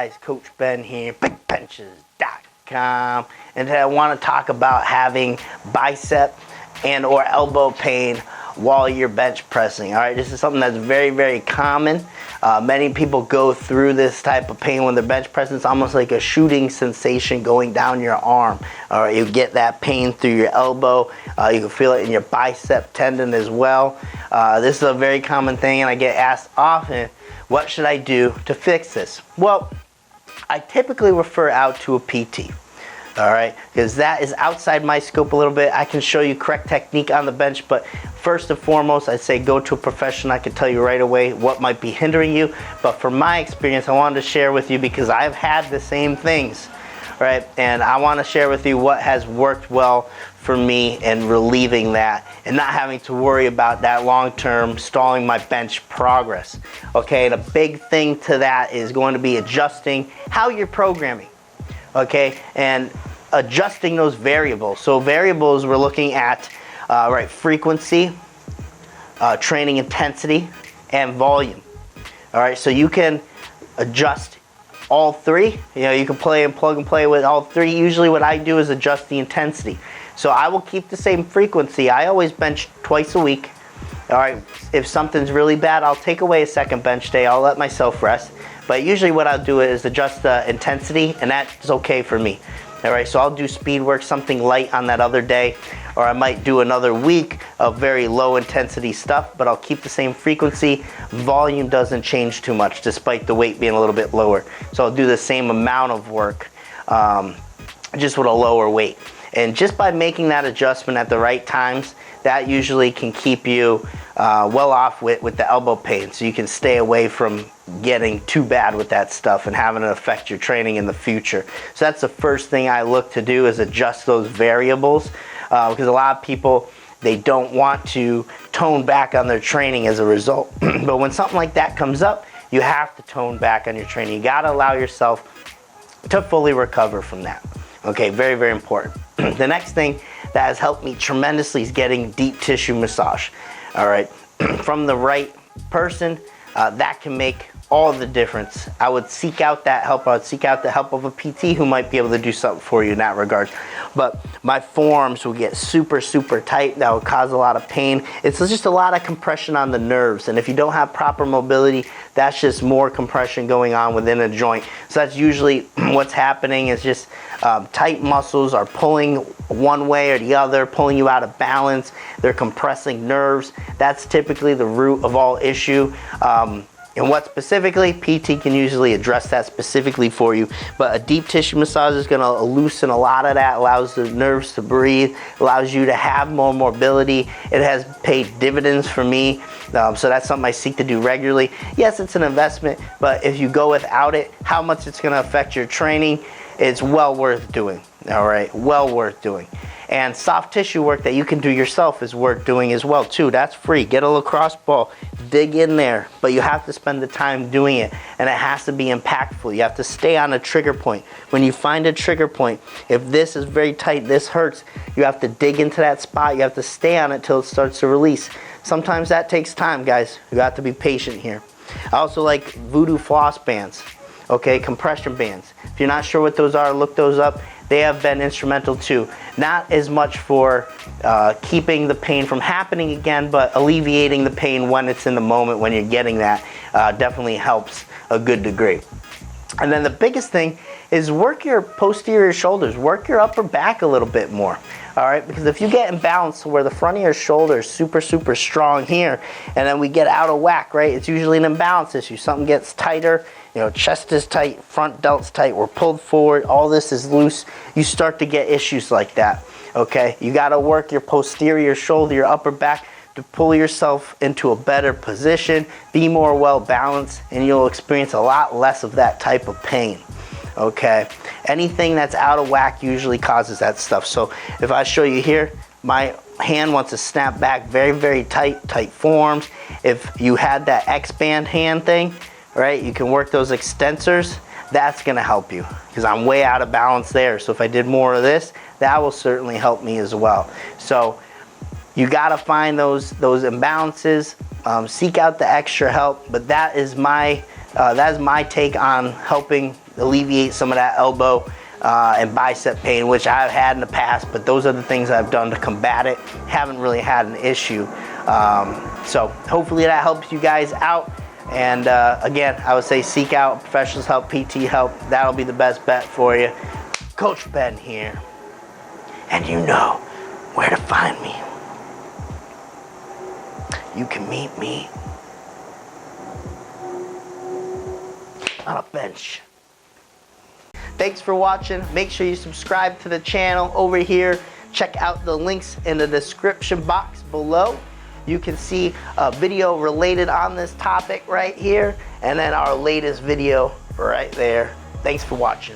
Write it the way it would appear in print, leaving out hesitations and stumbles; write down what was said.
guys, Coach Ben here, bigbenchas.com, and today I want to talk about having bicep and or elbow pain while you're bench pressing. All right, this is something that's very, very common. Many people go through this type of pain when they're bench pressing. It's almost like a shooting sensation going down your arm. All right, you get that pain through your elbow. You can feel it in your bicep tendon as well. This is a very common thing, and I get asked often, what should I do to fix this? Well, I typically refer out to a PT. All right, because that is outside my scope a little bit. I can show you correct technique on the bench, but first and foremost, I'd say go to a professional. I can tell you right away what might be hindering you. But from my experience, I wanted to share with you because I've had the same things, right? And I want to share with you what has worked well for me in relieving that and not having to worry about that long-term stalling my bench progress. Okay, the big thing to that is going to be adjusting how you're programming. Okay, and adjusting those variables. So variables, we're looking at frequency, training intensity, and volume. All right, so you can adjust all three. You know, you can play and plug and play with all three. Usually what I do is adjust the intensity. So I will keep the same frequency. I always bench twice a week. All right, if something's really bad, I'll take away a second bench day. I'll let myself rest. But usually what I'll do is adjust the intensity, and that's okay for me. All right, so I'll do speed work, something light on that other day, or I might do another week of very low intensity stuff, but I'll keep the same frequency. Volume doesn't change too much despite the weight being a little bit lower. So I'll do the same amount of work, just with a lower weight. And just by making that adjustment at the right times, that usually can keep you well off with the elbow pain, so you can stay away from getting too bad with that stuff and having it affect your training in the future. So that's the first thing I look to do, is adjust those variables, because a lot of people, they don't want to tone back on their training as a result. But when something like that comes up, you have to tone back on your training. You got to allow yourself to fully recover from that. Okay, very, very important. The next thing that has helped me tremendously is getting deep tissue massage. All right, from the right person, that can make all the difference. I would seek out that help. I would seek out the help of a PT who might be able to do something for you in that regard. But my forearms will get super, super tight. That will cause a lot of pain. It's just a lot of compression on the nerves. And if you don't have proper mobility, that's just more compression going on within a joint. So that's usually what's happening, is just tight muscles are pulling one way or the other, pulling you out of balance. They're compressing nerves. That's typically the root of all issue. And what specifically, PT can usually address that specifically for you. But a deep tissue massage is going to loosen a lot of that, allows the nerves to breathe, allows you to have more mobility. It has paid dividends for me. So that's something I seek to do regularly. Yes, it's an investment, but if you go without it, how much it's going to affect your training, it's well worth doing. All right, well worth doing. And soft tissue work that you can do yourself is worth doing as well too. That's free. Get a lacrosse ball, dig in there, but you have to spend the time doing it, and it has to be impactful. You have to stay on a trigger point. When you find a trigger point, if this is very tight, this hurts, you have to dig into that spot. You have to stay on it till it starts to release. Sometimes that takes time, guys. You have to be patient here. I also like voodoo floss bands. Okay, compression bands. If you're not sure what those are, look those up. They have been instrumental too. Not as much for keeping the pain from happening again, but alleviating the pain when it's in the moment, when you're getting that. Definitely helps a good degree. And then the biggest thing is work your posterior shoulders, work your upper back a little bit more. All right, because if you get imbalanced to where the front of your shoulder is super, super strong here, and then we get out of whack, right? It's usually an imbalance issue. Something gets tighter, you know, chest is tight, front delt's tight, we're pulled forward, all this is loose. You start to get issues like that, okay? You got to work your posterior shoulder, your upper back, to pull yourself into a better position, be more well balanced, and you'll experience a lot less of that type of pain. Okay, anything that's out of whack usually causes that stuff. So if I show you here, my hand wants to snap back very, very tight forms. If you had that X-band hand thing, right, you can work those extensors. That's going to help you because I'm way out of balance there. So if I did more of this, that will certainly help me as well. So you got to find those imbalances, seek out the extra help. But that is my take on helping alleviate some of that elbow and bicep pain, which I've had in the past, but those are the things I've done to combat it. Haven't really had an issue. So hopefully that helps you guys out. And again, I would say seek out professionals help, PT help. That'll be the best bet for you. Coach Ben here, and you know where to find me. You can meet me on a bench. Thanks for watching. Make sure you subscribe to the channel over here. Check out the links in the description box below. You can see a video related on this topic right here, and then our latest video right there. Thanks for watching.